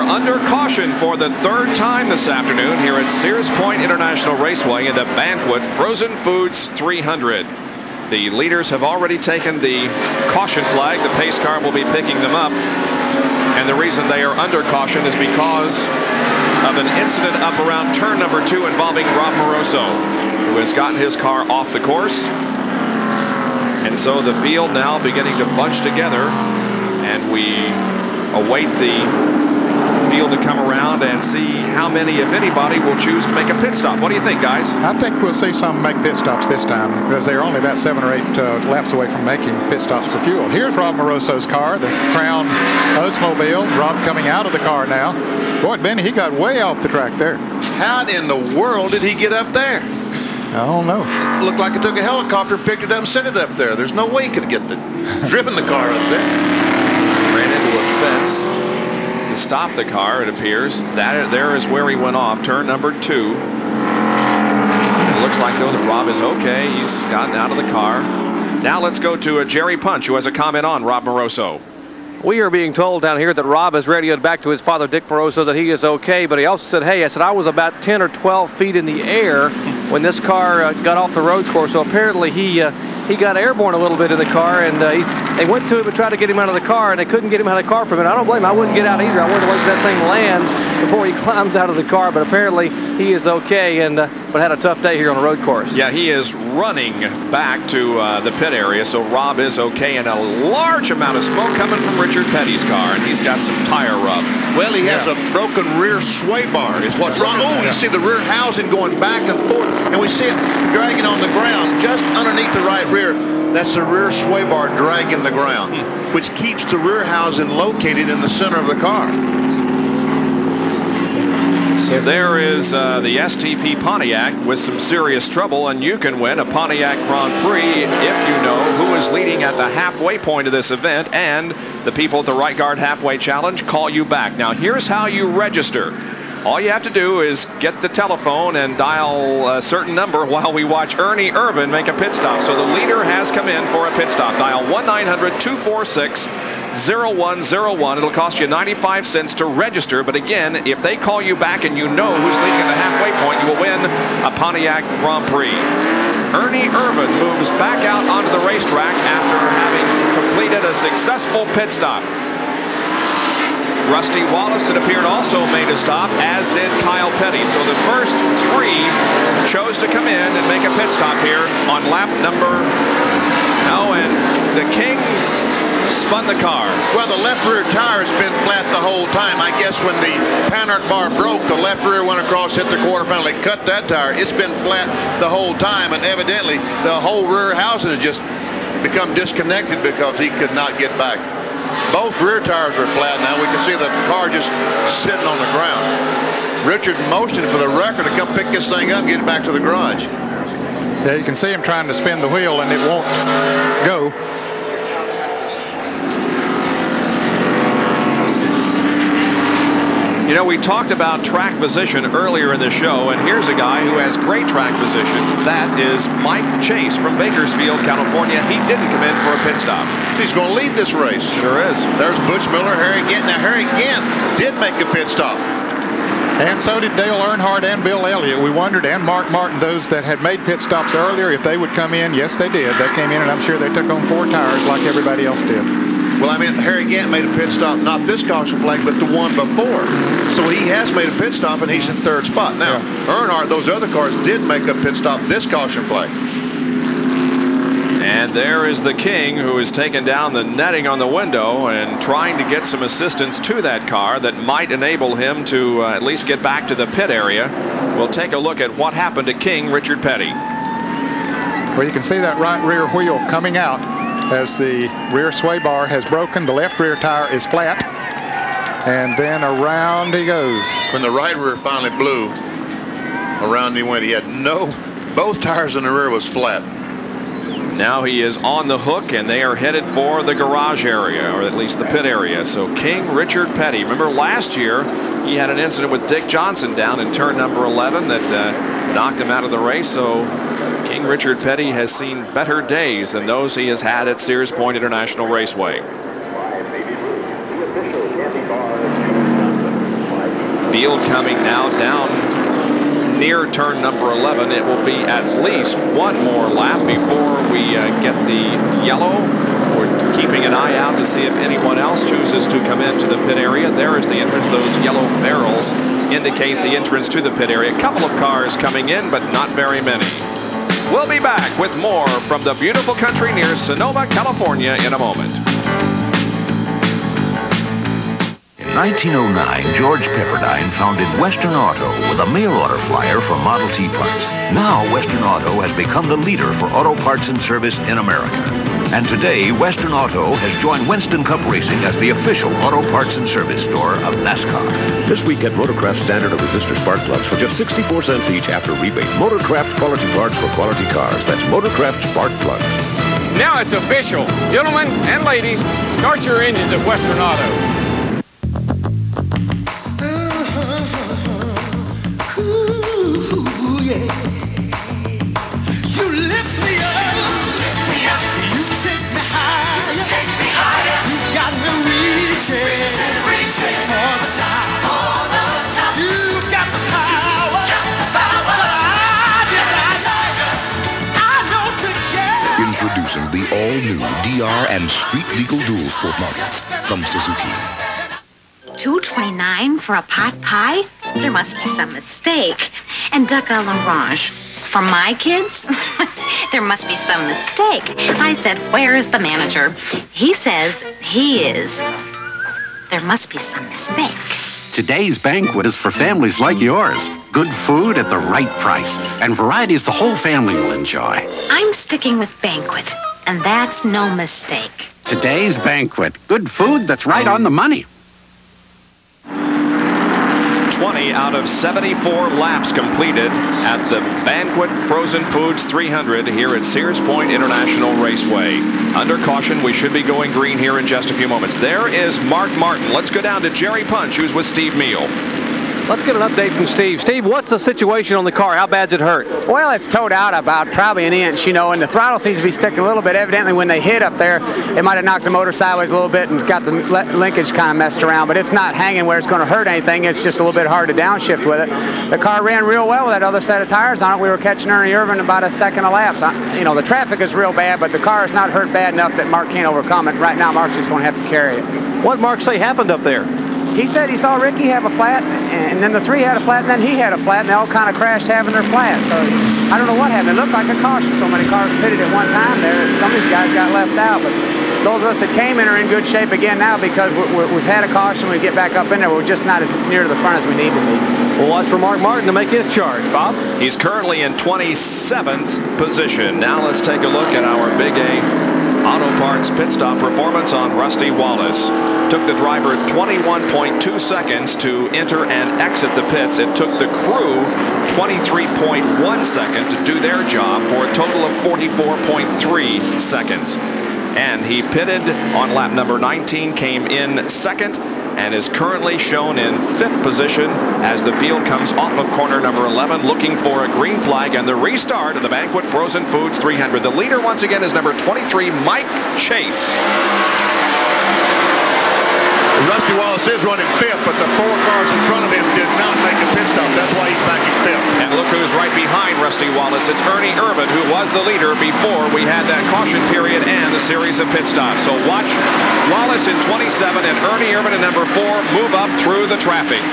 under caution for the third time this afternoon here at Sears Point International Raceway in the Banquet Frozen Foods 300. The leaders have already taken the caution flag. The pace car will be picking them up. And the reason they are under caution is because of an incident up around turn number 2 involving Rob Moroso, who has gotten his car off the course. And so the field now beginning to bunch together, and we await the field to come around and see how many, if anybody, will choose to make a pit stop. What do you think, guys? I think we'll see some make pit stops this time, because they're only about 7 or 8 laps away from making pit stops for fuel. Here's Rob Moroso's car, the Crown Oldsmobile. Rob coming out of the car now. Boy, Benny, he got way off the track there. How in the world did he get up there? I don't know. It looked like it took a helicopter, picked it up, and sent it up there. There's no way he could get driven the car up there. Ran into a fence to stop the car, it appears. There is where he went off, turn number 2. It looks like, though, that Rob is okay. He's gotten out of the car. Now let's go to Jerry Punch, who has a comment on Rob Moroso. We are being told down here that Rob has radioed back to his father, Dick Moroso, that he is okay, but he also said, hey, I was about 10 or 12 feet in the air when this car got off the road course. So apparently he got airborne a little bit in the car, and they went to him and tried to get him out of the car, and they couldn't get him out of the car for a minute. I don't blame him. I wouldn't get out either. I wanted to wait till that thing lands before he climbs out of the car, but apparently he is okay, and but had a tough day here on the road course. Yeah, he is running back to the pit area, so Rob is okay, and a large amount of smoke coming from Richard Petty's car, and he's got some tire rub. Well, he has a broken rear sway bar is what's wrong. Oh, you see the rear housing going back and forth, and we see it dragging on the ground just underneath the right rear. That's the rear sway bar dragging the ground, which keeps the rear housing located in the center of the car. So there is the STP Pontiac with some serious trouble, and you can win a Pontiac Grand Prix if you know who is leading at the halfway point of this event, and the people at the Right Guard Halfway Challenge call you back. Now here's how you register. All you have to do is get the telephone and dial a certain number while we watch Ernie Irvin make a pit stop. So the leader has come in for a pit stop. Dial 1-900-246-0101. It'll cost you 95 cents to register. But again, if they call you back and you know who's leading at the halfway point, you will win a Pontiac Grand Prix. Ernie Irvin moves back out onto the racetrack after having completed a successful pit stop. Rusty Wallace, it appeared, also made a stop, as did Kyle Petty. So the first 3 chose to come in and make a pit stop here on lap number... No, and the King spun the car. Well, the left rear tire has been flat the whole time. I guess when the Panhard bar broke, the left rear went across, hit the quarterfinal, they cut that tire. It's been flat the whole time, and evidently the whole rear housing has just become disconnected because he could not get back. Both rear tires are flat now. We can see the car just sitting on the ground. Richard motioned for the wrecker to come pick this thing up and get it back to the garage. Yeah, you can see him trying to spin the wheel, and it won't go. You know, we talked about track position earlier in the show, and here's a guy who has great track position. That is Mike Chase from Bakersfield, California. He didn't come in for a pit stop. He's going to lead this race. Sure is. There's Butch Miller, Harry Gant. Now, Harry Gant did make a pit stop. And so did Dale Earnhardt and Bill Elliott. We wondered, and Mark Martin, those that had made pit stops earlier, if they would come in. Yes, they did. They came in, and I'm sure they took on 4 tires like everybody else did. Well, I mean, Harry Gant made a pit stop, not this caution flag, but the one before. So he has made a pit stop, and he's in 3rd spot. Now, Earnhardt, those other cars did make a pit stop this caution flag. And there is the King, who is taking down the netting on the window and trying to get some assistance to that car that might enable him to at least get back to the pit area. We'll take a look at what happened to King Richard Petty. Well, you can see that right rear wheel coming out as the rear sway bar has broken. The left rear tire is flat, and then around he goes. When the right rear finally blew, around he went. He had both tires in the rear was flat. Now he is on the hook, and they are headed for the garage area, or at least the pit area. So King Richard Petty. Remember last year he had an incident with Dick Johnson down in turn number 11 that knocked him out of the race. So King Richard Petty has seen better days than those he has had at Sears Point International Raceway. field coming now down near turn number 11. It will be at least one more lap before we get the yellow. We're keeping an eye out to see if anyone else chooses to come into the pit area. There is the entrance. Those yellow barrels indicate the entrance to the pit area. A couple of cars coming in, but not very many. We'll be back with more from the beautiful country near Sonoma, California in a moment. In 1909, George Pepperdine founded Western Auto with a mail order flyer for Model T parts. Now, Western Auto has become the leader for auto parts and service in America. And today, Western Auto has joined Winston Cup Racing as the official auto parts and service store of NASCAR. This week, get Motorcraft standard or resistor spark plugs for just 64 cents each after rebate. Motorcraft quality parts for quality cars. That's Motorcraft spark plugs. Now it's official. Gentlemen and ladies, start your engines at Western Auto. Introducing the all-new DR and Street Legal Dual Sport models from Suzuki. $2.29 for a pot pie? There must be some mistake. And duck à l'orange. For my kids? There must be some mistake. I said, where is the manager? He says he is. There must be some mistake. Today's banquet is for families like yours. Good food at the right price. And varieties the whole family will enjoy. I'm sticking with Banquet, and that's no mistake. Today's banquet. Good food that's right on the money. 20 out of 74 laps completed at the Banquet Frozen Foods 300 here at Sears Point International Raceway. Under caution, we should be going green here in just a few moments. There is Mark Martin. Let's go down to Jerry Punch, who's with Steve Meal. Let's get an update from Steve. Steve, what's the situation on the car? How bad's it hurt? Well, it's towed out about probably an inch, you know, and the throttle seems to be sticking a little bit. Evidently, when they hit up there, it might have knocked the motor sideways a little bit and got the linkage kind of messed around, but it's not hanging where it's going to hurt anything. It's just a little bit hard to downshift with it. The car ran real well with that other set of tires on it. We were catching Ernie Irvin about a second a lap. So, you know, the traffic is real bad, but the car is not hurt bad enough that Mark can't overcome it. Right now, Mark's just going to have to carry it. What did Mark say happened up there? He said he saw Ricky have a flat, and then the three had a flat, and then he had a flat, and they all kind of crashed having their flat. So I don't know what happened. It looked like a caution. So many cars pitted at one time there. Some of these guys got left out. But those of us that came in are in good shape again now because we've had a caution. We get back up in there. We're just not as near to the front as we need to be. We'll watch for Mark Martin to make his charge. Bob? He's currently in 27th position. Now let's take a look at our Big A Auto Parts pit stop performance on Rusty Wallace. Took the driver 21.2 seconds to enter and exit the pits. It took the crew 23.1 seconds to do their job for a total of 44.3 seconds. And he pitted on lap number 19, came in second, and is currently shown in 5th position as the field comes off of corner number 11, looking for a green flag and the restart of the Banquet Frozen Foods 300. The leader once again is number 23, Mike Chase. Rusty Wallace is running 5th, but the 4 cars in front of him did not make a pit stop. That's why he's back in 5th. And look who's right behind Rusty Wallace. It's Ernie Irvin, who was the leader before we had that caution period and a series of pit stops. So watch Wallace in 27 and Ernie Irvin in number 4 move up through the traffic.